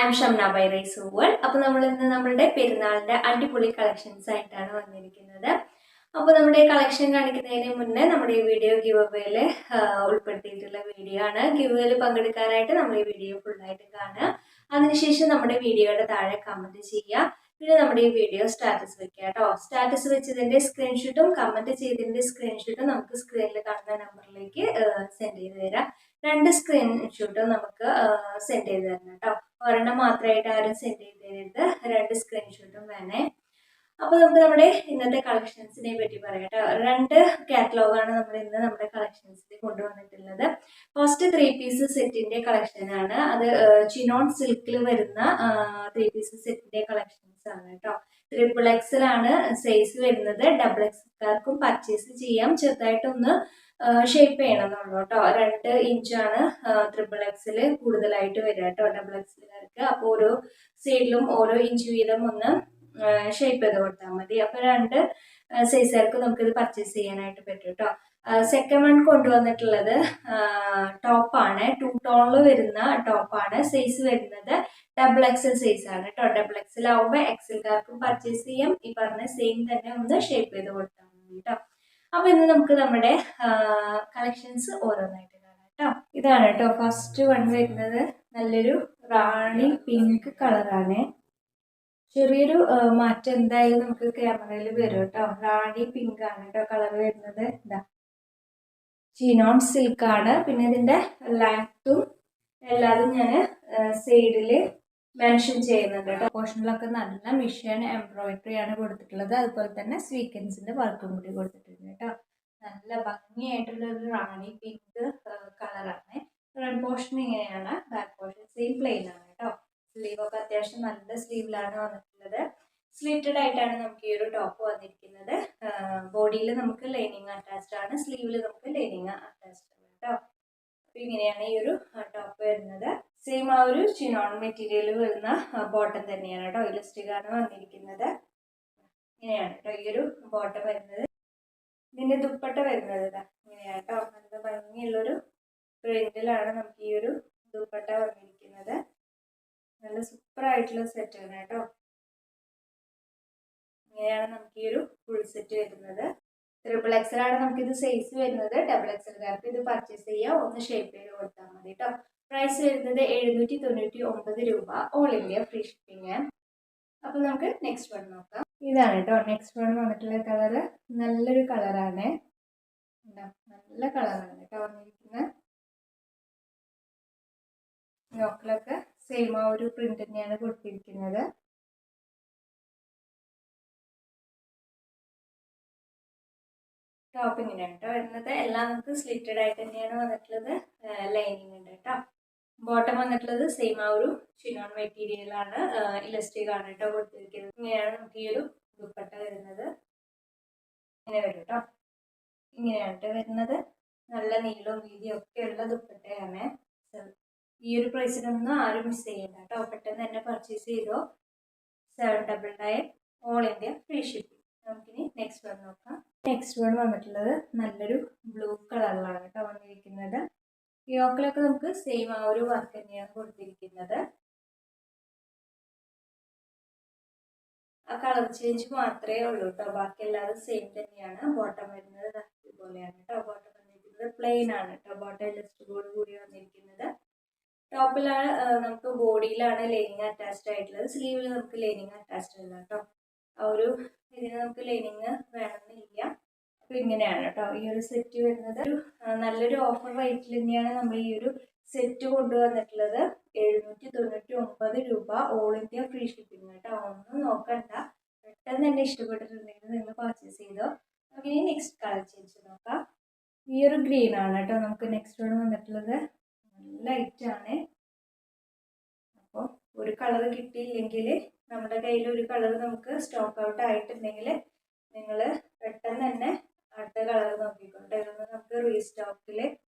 Hi M Shamna by Rise World. അപ്പോൾ നമ്മൾ ഇന്ന് നമ്മളുടെ പെരുന്നാളിന്റെ അടിപൊളി കളക്ഷൻസ് ആയിട്ടാണ് വന്നിരിക്കുന്നത്. അപ്പോൾ നമ്മുടെ കളക്ഷൻ കാണിക്കുന്നതിന് മുന്നേ നമ്മുടെ ഈ വീഡിയോ ഗിവ് അവേയിൽ ഉൾപ്പെടുത്തിയിട്ടുള്ള വീഡിയോ ആണ്. ഗിവ് അവേയിൽ പങ്കെടുക്കാനായിട്ട് നമ്മൾ ഈ വീഡിയോ ഫുള്ളായിട്ട് കാണുക. അതിനുശേഷം നമ്മുടെ വീഡിയോയുടെ താഴെ കമന്റ് ചെയ്യുക. പിന്നെ നമ്മുടെ ഈ വീഡിയോ സ്റ്റാറ്റസ് വെക്കുക കേട്ടോ. സ്റ്റാറ്റസ് വെച്ചതിന്റെ സ്ക്രീൻഷോട്ടും കമന്റ് ചെയ്തതിന്റെ സ്ക്രീൻഷോട്ടും നമുക്ക് സ്ക്രീനിൽ കാണുന്ന നമ്പറിലേക്ക് സെൻഡ് ചെയ്ത് തരാം. 2 സ്ക്രീൻഷോട്ടും നമുക്ക് സെൻഡ് ചെയ്ത് തരണം കേട്ടോ. ഒരെണ്ണം മാത്രമായിട്ട് ആരും സെൻഡ് ചെയ്ത് തരരുത്, 2 സ്ക്രീൻഷോട്ടും വേണേ. അപ്പോൾ നമുക്ക് നമ്മുടെ ഇന്നത്തെ കളക്ഷൻസിനെ പറ്റി പറയാം കേട്ടോ. 2 കാറ്റലോഗാണ് നമ്മൾ ഇന്ന് നമ്മുടെ കളക്ഷൻസിൽ കൊണ്ടുവന്നിട്ടുള്ളത്. ഫസ്റ്റ് 3 പീസ് സെറ്റിന്റെ കളക്ഷനാണ്. അത് ചിനോൺ സിൽക്കിൽ വരുന്ന 3 പീസ് സെറ്റിന്റെ കളക്ഷൻസ് ആണ് കേട്ടോ. XXL ആണ് സൈസ് വരുന്നത്. XXLക്കാർക്കും പർച്ചേസ് ചെയ്യാം. ചെറുതായിട്ടൊന്ന് ഷേപ്പ് ചെയ്യണമെന്നുള്ളൂ കേട്ടോ. 2 ഇഞ്ചാണ് XXL കൂടുതലായിട്ട് വരിക കേട്ടോ XXLക്കാർക്ക്. അപ്പോൾ ഓരോ സൈഡിലും ഓരോ ഇഞ്ച് വീതം ഒന്ന് ഷേപ്പ് ചെയ്ത് കൊടുത്താൽ മതി. അപ്പോൾ 2 സൈസുകാർക്ക് നമുക്കിത് പർച്ചേസ് ചെയ്യാനായിട്ട് പറ്റും കേട്ടോ. സെക്കൻഡ് വൺ കൊണ്ടുവന്നിട്ടുള്ളത് ടോപ്പാണ്. 2 ടോണിൽ വരുന്ന ടോപ്പാണ്. സൈസ് വരുന്നത് XXL സൈസ് ആണ് കേട്ടോ. XXL ആവുമ്പോൾ എക്സൽക്കാർക്കും പർച്ചേസ് ചെയ്യാം. ഈ പറഞ്ഞ സെയിം തന്നെ ഒന്ന് ഷേപ്പ് ചെയ്ത് കൊടുത്താൽ മതി കേട്ടോ. അപ്പൊ ഇന്ന് നമുക്ക് നമ്മുടെ കളക്ഷൻസ് ഓരോന്നായിട്ട് കാണാം കേട്ടോ. ഇതാണ് കേട്ടോ ഫസ്റ്റ് വൺ വരുന്നത്. നല്ലൊരു റാണി പിങ്ക് കളറാണ്. ചെറിയൊരു മാറ്റം എന്തായാലും നമുക്ക് ക്യാമറയിൽ വരും കേട്ടോ. റാണി പിങ്ക് ആണ് കേട്ടോ കളർ വരുന്നത്. ഇതാ ചിനോൺ സിൽക്ക് ആണ്. പിന്നെ ഇതിന്റെ ലെങ്ത്തും എല്ലാതും ഞാൻ സൈഡിൽ മെൻഷൻ ചെയ്യുന്നുണ്ട് കേട്ടോ. പോർഷനിലൊക്കെ നല്ല മിഷൻ എംബ്രോയിഡറി ആണ് കൊടുത്തിട്ടുള്ളത്. അതുപോലെ തന്നെ സ്വീക്വൻസിന്റെ വർക്കും കൂടി കൊടുത്തിട്ടുണ്ട് കേട്ടോ. നല്ല ഭംഗിയായിട്ടുള്ള ഒരു റാണി പിങ്ക് കളറാണ്. ഫ്രണ്ട് പോർഷൻ ഇങ്ങനെയാണ്, ബാക്ക് പോർഷൻ സെയിം പ്ലെയിൻ ആണ് കേട്ടോ. സ്ലീവ് ഒക്കെ അത്യാവശ്യം നല്ല സ്ലീവിലാണ് വന്നിട്ടുള്ളത്. സ്ലിറ്റഡ് ആയിട്ടാണ് നമുക്ക് ഈ ഒരു ടോപ്പ് വന്നിരിക്കുന്നത്. ബോഡിയിൽ നമുക്ക് ലൈനിങ് അറ്റാച്ച്ഡ് ആണ്, സ്ലീവിൽ നമുക്ക് ലൈനിങ് അറ്റാച്ച്ഡ് ആണ് കേട്ടോ. അപ്പൊ ഇങ്ങനെയാണ് ഈ ഒരു ടോപ്പ് വരുന്നത്. സെയിം ആ ഒരു ചിനോൺ മെറ്റീരിയൽ വരുന്ന ബോട്ടം തന്നെയാണ് കേട്ടോ. ഇലസ്റ്റിക് ആണ് വന്നിരിക്കുന്നത്. ഇങ്ങനെയാണ് കേട്ടോ ഈ ഒരു ബോട്ടം വരുന്നത്. ഇതിന്റെ ദുപ്പട്ട വരുന്നത് ഇങ്ങനെയാണ് കേട്ടോ. നല്ല ഭംഗിയുള്ളൊരു പ്രിന്റിലാണ് നമുക്ക് ഈ ഒരു ദുപ്പട്ട വന്നിരിക്കുന്നത്. നല്ല സൂപ്പർ ആയിട്ടുള്ള സെറ്റാണ് കേട്ടോ. ഇങ്ങനെയാണ് നമുക്ക് ഈ ഒരു ഫുൾ സെറ്റ് വരുന്നത്. XXL ആണ് നമുക്കിത് സൈസ് വരുന്നത്. XXLക്കാർക്ക് ഇത് പർച്ചേസ് ചെയ്യാം. ഒന്ന് ഷേപ്പ് ചെയ്ത് കൊടുത്താൽ മതി കേട്ടോ. പ്രൈസ് വരുന്നത് 799 രൂപ. All India free shipping. അപ്പൊ നമുക്ക് നെക്സ്റ്റ് വൺ നോക്കാം. ഇതാണ് കേട്ടോ നെക്സ്റ്റ് വൺ വന്നിട്ടുള്ള കളറ്. നല്ലൊരു കളറാണ്, നല്ല കളറാണ് കേട്ടോ വന്നിരിക്കുന്നത്. യോക്കിലൊക്കെ സെയിം ആ ഒരു പ്രിന്റ് തന്നെയാണ് കൊടുത്തിരിക്കുന്നത്. ടോപ്പ് ഇങ്ങനെയാണ് കേട്ടോ വരുന്നത്. എല്ലാം നമുക്ക് സ്ലിറ്റഡ് ആയിട്ട് തന്നെയാണ് വന്നിട്ടുള്ളത്. ലൈനിങ് ഉണ്ട് കേട്ടോ. ബോട്ടം വന്നിട്ടുള്ളത് സെയിം ആ ഒരു ചിനോൺ മെറ്റീരിയൽ ആണ്. ഇലസ്റ്റിക് ആണ് കേട്ടോ കൊടുത്തിരിക്കുന്നത്. ഇങ്ങനെയാണ് നമുക്ക് ഈ ഒരു ദുപ്പട്ട വരുന്നത്. ഇങ്ങനെ വരും കേട്ടോ. ഇങ്ങനെയാണ് കേട്ടോ വരുന്നത്. നല്ല നീളവും വീതിയും ഒക്കെ ഉള്ള ദുപ്പട്ടയാണ്. ഈ ഒരു പ്രൈസിനൊന്നും ആരും മിസ് ചെയ്യണ്ട കേട്ടോ. പെട്ടെന്ന് തന്നെ പർച്ചേസ് ചെയ്തോ. 799 ഓൾ ഇന്ത്യ ഫ്രീ ഷിപ്പിംഗ്. നമുക്കിനി നെക്സ്റ്റ് വൺ നോക്കാം. നെക്സ്റ്റ് വൺ വന്നിട്ടുള്ളത് നല്ലൊരു ബ്ലൂ കളറിലാണ് കേട്ടോ വന്നിരിക്കുന്നത്. യോക്കിലൊക്കെ നമുക്ക് സെയിം ആ ഒരു വർക്ക് തന്നെയാണ് കൊടുത്തിരിക്കുന്നത്. ആ കളർ ചേഞ്ച് മാത്രമേ ഉള്ളൂ കേട്ടോ. ബാക്കി എല്ലാവരും സെയിം തന്നെയാണ്. ബോട്ടം വരുന്നത് ഇതുപോലെയാണ് കേട്ടോ. ബോട്ടം വന്നിരിക്കുന്നത് പ്ലെയിൻ ആണ് കേട്ടോ. ബോട്ടം ഇലസ്റ്റിക്കോട് കൂടി വന്നിരിക്കുന്നത്. ടോപ്പിലാണ് നമുക്ക് ബോഡിയിലാണ് ലൈനിങ് അറ്റാച്ച്ഡ് ആയിട്ടുള്ളത്. സ്ലീവിൽ നമുക്ക് ലൈനിങ് അറ്റാച്ച്ഡ് അല്ല കേട്ടോ. ആ ഒരു ഇതിന് നമുക്ക് ലൈനിങ് വേണമെന്നില്ല. അപ്പൊ ഇങ്ങനെയാണ് കേട്ടോ ഈ ഒരു സെറ്റ് വരുന്നത്. ഒരു നല്ലൊരു ഓഫർ റേറ്റിൽ തന്നെയാണ് നമ്മൾ ഈ ഒരു സെറ്റ് കൊണ്ടുവന്നിട്ടുള്ളത്. 799 രൂപ. ഓൾ ഇന്ത്യ ഫ്രീ ഷിപ്പിംഗ് കേട്ടോ. ഒന്നും നോക്കണ്ട, പെട്ടെന്ന് തന്നെ ഇഷ്ടപ്പെട്ടിട്ടുണ്ടെങ്കിൽ നിങ്ങൾ പർച്ചേസ് ചെയ്തോ. നമുക്ക് ഇനി നെക്സ്റ്റ് കളർ ചേഞ്ച് നോക്കാം. ഈ ഒരു ഗ്രീൻ ആണ് കേട്ടോ നമുക്ക് നെക്സ്റ്റ് വൺ വന്നിട്ടുള്ളത്. നല്ല ലൈറ്റാണ്. അപ്പോൾ ഒരു കളർ കിട്ടിയില്ലെങ്കിൽ നമ്മുടെ കയ്യിൽ ഒരു കളർ നമുക്ക് സ്റ്റോക്ക് ഔട്ട് ആയിട്ടുണ്ടെങ്കിൽ നിങ്ങൾ പെട്ടെന്ന് തന്നെ അടുത്ത കളർ നോക്കിക്കോട്ടെ. ഇതൊന്നും നമുക്ക് റീസ്റ്റോക്കിൽ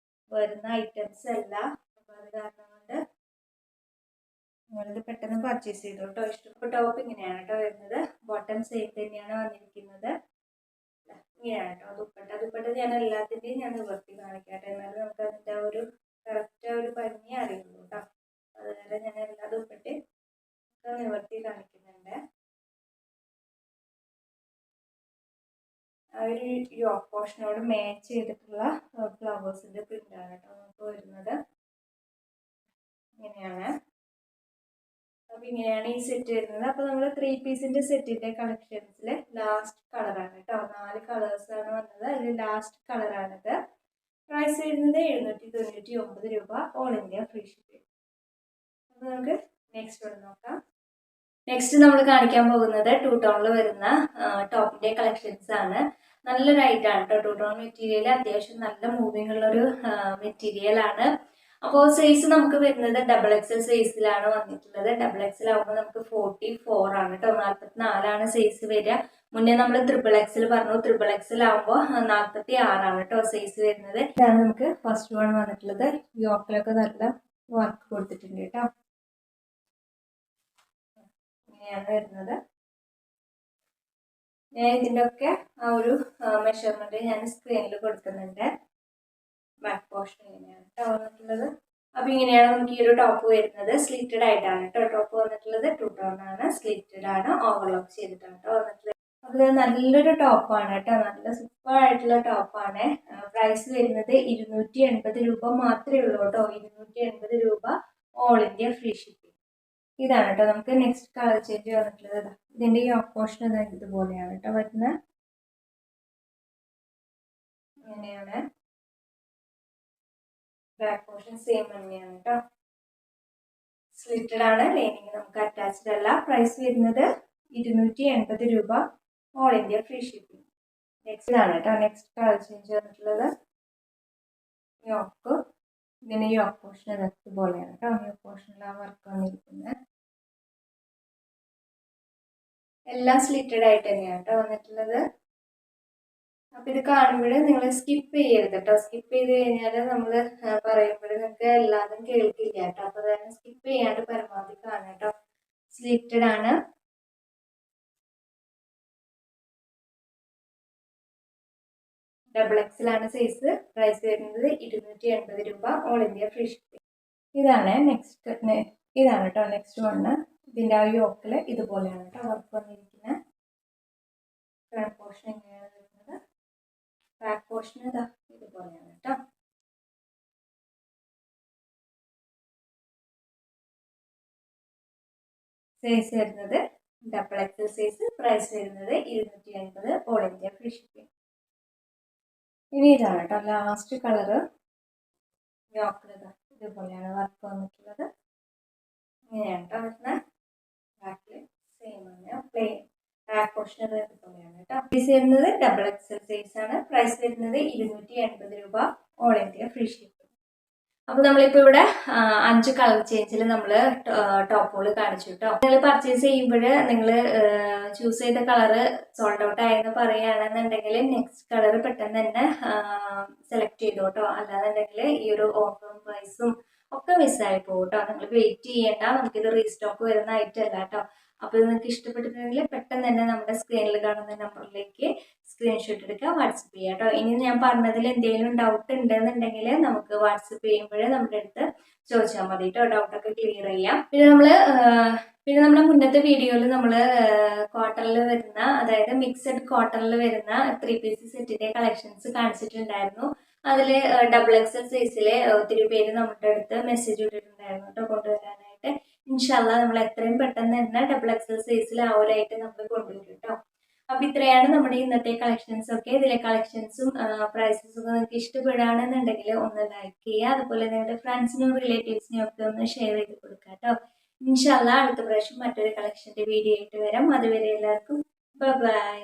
വരുന്ന ഐറ്റംസ് അല്ല. അപ്പോൾ അത് കാരണം കൊണ്ട് നിങ്ങളിത് പെട്ടെന്ന് പർച്ചേസ് ചെയ്തു കേട്ടോ. ഇഷ്ടപ്പെട്ട ടോപ്പ് ഇങ്ങനെയാണ് കേട്ടോ വരുന്നത്. ബോട്ടം സെയിം തന്നെയാണ് വന്നിരിക്കുന്നത്. ഇങ്ങനെയാണ് കേട്ടോ ദുപ്പട്ട ഞാൻ എല്ലാത്തിൻ്റെയും ഞാൻ നിവർത്തി കാണിക്കട്ടെ. എന്നാലും നമുക്ക് അതിൻ്റെ ആ ഒരു കറക്റ്റ് ഒരു ഭംഗി അറിയുള്ളൂ കേട്ടോ. അതുപോലെ ഞാൻ എല്ലാ ദുപ്പട്ടയും ആ ഒരു യോക്ക് പോർഷനോട് മാച്ച് ചെയ്തിട്ടുള്ള ഫ്ലവേഴ്സിൻ്റെ പ്രിൻ്റാണ് കേട്ടോ നമുക്ക് വരുന്നത്. ഇങ്ങനെയാണ്. അപ്പോൾ ഇങ്ങനെയാണ് ഈ സെറ്റ് വരുന്നത്. അപ്പോൾ നമ്മൾ 3 പീസിൻ്റെ സെറ്റിൻ്റെ കളക്ഷൻസിൽ ലാസ്റ്റ് കളറാണ് കേട്ടോ. 4 കളേഴ്സാണ് വന്നത്. അതിൽ ലാസ്റ്റ് കളറാണിത്. പ്രൈസ് വരുന്നത് 799 രൂപ, ഓൾ ഇന്ത്യ ഫ്രീ ഷിപ്പിംഗ്. അപ്പോൾ നമുക്ക് നെക്സ്റ്റ് ഒന്ന് നോക്കാം. നെക്സ്റ്റ് നമ്മൾ കാണിക്കാൻ പോകുന്നത് 2 ടോണിൽ വരുന്ന ടോപ്പിൻ്റെ കളക്ഷൻസ് ആണ്. നല്ലൊരു ഐറ്റാണ് കേട്ടോ. 2 ടോൺ മെറ്റീരിയൽ അത്യാവശ്യം നല്ല മൂവിങ് ഉള്ളൊരു മെറ്റീരിയലാണ്. അപ്പോൾ സൈസ് നമുക്ക് വരുന്നത് XXL സൈസിലാണ് വന്നിട്ടുള്ളത്. XXL ആകുമ്പോൾ നമുക്ക് 44 ആണ് കേട്ടോ. 44 സൈസ് വരിക. മുന്നേ നമ്മൾ XXL പറഞ്ഞു. XXL ആകുമ്പോൾ 46 ആണ് കേട്ടോ സൈസ് വരുന്നത്. ഇതാണ് നമുക്ക് ഫസ്റ്റ് വൺ വന്നിട്ടുള്ളത്. യോക്കിലൊക്കെ നല്ല വർക്ക് കൊടുത്തിട്ടുണ്ട് കേട്ടോ. ഇങ്ങനെയാണ് വരുന്നത്. ഞാൻ ഇതിൻ്റെ ഒക്കെ ആ ഒരു മെഷർമെന്റ് ഞാൻ സ്ക്രീനിൽ കൊടുക്കുന്നുണ്ട്. ബാക്ക് പോർഷൻ ഇങ്ങനെയാണ് കേട്ടോ വന്നിട്ടുള്ളത്. അപ്പൊ ഇങ്ങനെയാണ് നമുക്ക് ഈ ഒരു ടോപ്പ് വരുന്നത്. സ്ലിറ്റഡ് ആയിട്ടാണ് കേട്ടോ ടോപ്പ് വന്നിട്ടുള്ളത്. 2 ടോൺ ആണ്, സ്ലിറ്റഡ് ആണ്, ഓവർലോക്ക് ചെയ്തിട്ടാണ് കേട്ടോ വന്നിട്ടുള്ളത്. അത് നല്ലൊരു ടോപ്പാണ് കേട്ടോ. നല്ല സൂപ്പർ ആയിട്ടുള്ള ടോപ്പാണ്. പ്രൈസ് വരുന്നത് 280 രൂപ മാത്രമേ ഉള്ളൂ കേട്ടോ. 280 രൂപ, ഓൾ ഇന്ത്യ ഫ്രീ ഷിപ്പിംഗ്. ഇതാണ് കേട്ടോ നമുക്ക് നെക്സ്റ്റ് കളർ ചേഞ്ച് വന്നിട്ടുള്ളത്. ഇതിന്റെ ഈ ഓപ്പോഷൻ ഇതുപോലെയാണ് കേട്ടോ വരുന്നത്. ഇങ്ങനെയാണ്. ബാക്ക് പോർഷൻ സെയിം തന്നെയാണ് കേട്ടോ. സ്ലിറ്റഡ് ആണ്, ലൈനിങ് നമുക്ക് അറ്റാച്ച്ഡ് അല്ല. പ്രൈസ് വരുന്നത് 280 രൂപ, all India free shipping. Next ആണ് കേട്ടോ നെക്സ്റ്റ് കളർ ചേഞ്ച് വന്നിട്ടുള്ളത്. യോക്ക്, ഇതിന്റെ യോക്ക് പോർഷൻ ഇതുപോലെയാണ് കേട്ടോ. യോക്ക് പോർഷനിലാണ് വർക്ക് വന്നിരിക്കുന്നത്. എല്ലാം സ്ലിറ്റഡ് ആയിട്ട് തന്നെയാണ് കേട്ടോ വന്നിട്ടുള്ളത്. അപ്പൊ ഇത് കാണുമ്പോൾ നിങ്ങൾ സ്കിപ്പ് ചെയ്യരുത് കേട്ടോ. സ്കിപ്പ് ചെയ്ത് കഴിഞ്ഞാൽ നമ്മൾ പറയുമ്പോൾ നിങ്ങൾക്ക് എല്ലാതും കേൾക്കില്ല കേട്ടോ. അപ്പൊ തന്നെ സ്കിപ്പ് ചെയ്യാണ്ട് പരമാവധി കാണാം കേട്ടോ. സ്ലിറ്റഡ് ആണ്. XXL ആണ് സൈസ്. പ്രൈസ് വരുന്നത് 280 രൂപ, ഓൾ ഇന്ത്യ ഫ്രീ ഷിപ്പിംഗ്. ഇതാണ് നെക്സ്റ്റ്. ഇതാണ് കേട്ടോ നെക്സ്റ്റ് വണ്. ഇതിന്റെ ആ യോക്കിൽ ഇതുപോലെയാണ് കേട്ടോ വർക്ക് വന്നിരിക്കുന്നത്. ഫ്രണ്ട് പോർഷൻ എങ്ങനെയാണ് വരുന്നത്. ബാക്ക് പോർഷൻ ഇതാ ഇതുപോലെയാണ് കേട്ടോ. സൈസ് വരുന്നത് XXL സൈസ്. പ്രൈസ് വരുന്നത് 280, ഓൾ ഇന്ത്യ ഫ്രീ ഷിപ്പിംഗ്. ഇനി ഇതാണ് കേട്ടോ ലാസ്റ്റ് കളറ്. യോക്കിൽ ഇതുപോലെയാണ് വർക്ക് വന്നിട്ടുള്ളത്. ഇങ്ങനെയാണ് കേട്ടോ വരുന്നത്. ബാക്കിൽ സെയിം ആണ്, പ്ലെയിൻ. ബാക്ക് പോർഷൻ ഇതുപോലെയാണ് കേട്ടോ. സൈസ് വരുന്നത് XXL സൈസ് ആണ്. പ്രൈസ് വരുന്നത് 280 രൂപ, ഓൾ ഇന്ത്യ ഫ്രീ ഷിപ്പിംഗ്. അപ്പോൾ നമ്മളിപ്പോൾ ഇവിടെ 5 കളർ ചേഞ്ചിൽ നമ്മൾ ടോപ്പുകൾ കാണിച്ചു കേട്ടോ. നിങ്ങൾ പർച്ചേസ് ചെയ്യുമ്പോൾ നിങ്ങൾ ചൂസ് ചെയ്ത കളറ് സോൾഡ് ഔട്ട് ആയെന്ന് പറയുകയാണെന്നുണ്ടെങ്കിൽ നെക്സ്റ്റ് കളർ പെട്ടെന്ന് തന്നെ സെലക്ട് ചെയ്തു കേട്ടോ. അല്ലാന്നുണ്ടെങ്കിൽ ഈ ഒരു ഓഫറും പ്രൈസും ഒക്കെ മിസ്സായി പോകും കേട്ടോ. നിങ്ങൾ വെയിറ്റ് ചെയ്യേണ്ട. നമുക്കിത് റീസ്റ്റോക്ക് വരുന്ന ഐറ്റം അല്ല കേട്ടോ. അപ്പോൾ ഇത് നിങ്ങൾക്ക് ഇഷ്ടപ്പെട്ടിട്ടുണ്ടെങ്കിൽ പെട്ടെന്ന് തന്നെ നമ്മുടെ സ്ക്രീനിൽ കാണുന്ന നമ്പറിലേക്ക് സ്ക്രീൻഷോട്ട് എടുക്കുക, വാട്സപ്പ് ചെയ്യുക കേട്ടോ. ഇനി ഞാൻ പറഞ്ഞതിൽ എന്തെങ്കിലും ഡൗട്ട് ഉണ്ടെന്നുണ്ടെങ്കിൽ നമുക്ക് വാട്സപ്പ് ചെയ്യുമ്പോൾ നമ്മുടെ അടുത്ത് ചോദിച്ചാൽ മതി കേട്ടോ. ഡൗട്ടൊക്കെ ക്ലിയർ ചെയ്യാം. പിന്നെ നമ്മുടെ മുന്നത്തെ വീഡിയോയിൽ നമ്മൾ കോട്ടണിൽ വരുന്ന, അതായത് മിക്സഡ് കോട്ടണിൽ വരുന്ന 3 പീസ് സെറ്റിന്റെ കളക്ഷൻസ് കാണിച്ചിട്ടുണ്ടായിരുന്നു. അതിൽ XXL സൈസിലെ ഒത്തിരി പേര് നമ്മുടെ അടുത്ത് മെസ്സേജ് ഇട്ടിട്ടുണ്ടായിരുന്നു കേട്ടോ കൊണ്ടുവരാനായിട്ട്. ഇൻഷാല്ലാ നമ്മൾ എത്രയും പെട്ടെന്ന് തന്നെ XXL സൈസിൽ ആ ഒരു ഐറ്റം നമ്മൾ കൊണ്ടുവരും കേട്ടോ. അപ്പൊ ഇത്രയാണ് നമ്മുടെ ഇന്നത്തെ കളക്ഷൻസ് ഒക്കെ. ഇതിലെ കളക്ഷൻസും പ്രൈസസും ഒക്കെ നിങ്ങൾക്ക് ഇഷ്ടപ്പെടുകയാണെന്നുണ്ടെങ്കിൽ ഒന്ന് ലൈക്ക് ചെയ്യുക. അതുപോലെ നിങ്ങളുടെ ഫ്രണ്ട്സിനും റിലേറ്റീവ്സിനും ഒക്കെ ഒന്ന് ഷെയർ ചെയ്ത് കൊടുക്കുക കേട്ടോ. ഇൻഷാല്ലാ അടുത്ത പ്രാവശ്യം മറ്റൊരു കളക്ഷന്റെ വീഡിയോ ആയിട്ട് വരാം. അതുവരെ എല്ലാവർക്കും ബൈ.